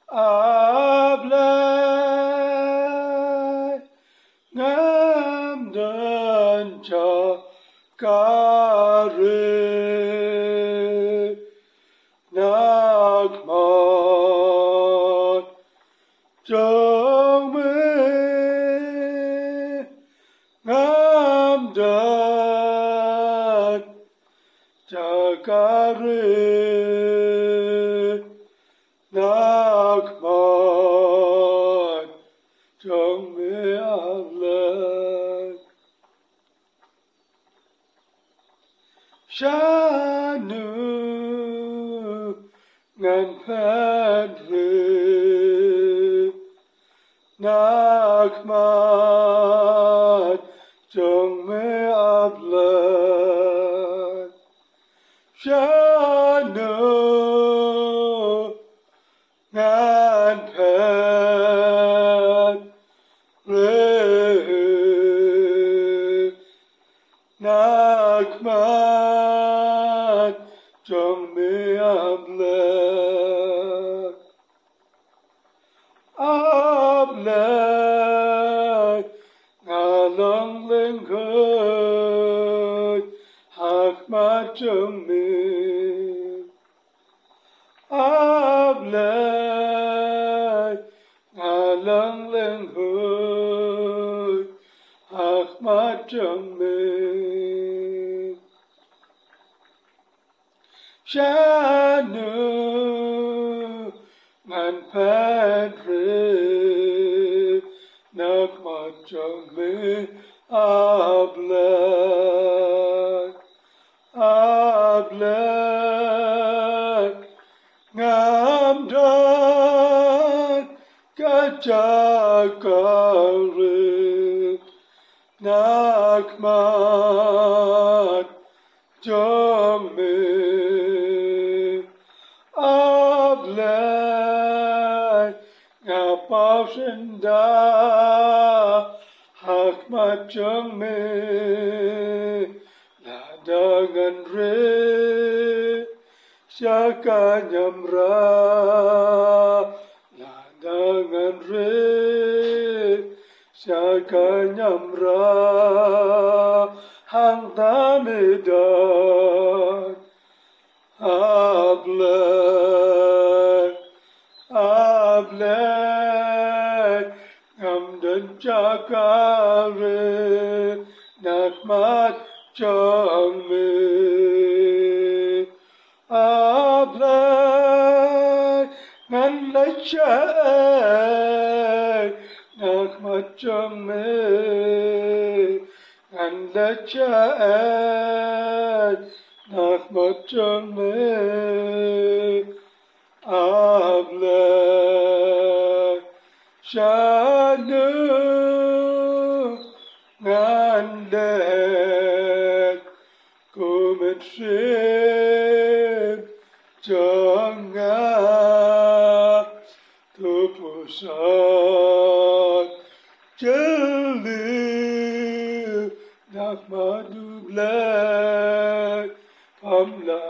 ablay ngam dan kare nakmat trong me ngam dan kare nakmat trong me ablay shanu ngan padre nakmat trong me ablay shanu ngan padre nakmat trong me ablay ablay ngalong lên khơi hakmat trong me ablay ngalong lên khơi hakmat trong me shanu ngan padre nakmat trong me ablay ablay ngam dan kare nakmat trong me ablay ngapau senda hakmat trong me ladangan re syaka nyamra ladangan re syaka nyamra hang tamedan ablay ablay ngam dan kare nakmat trong me ablay ngan lechay nakmat trong me ngan lechay nakmat trong me ablay shanu ngan dek kumitrim jangan tupusan jeli nakmat dublek pamla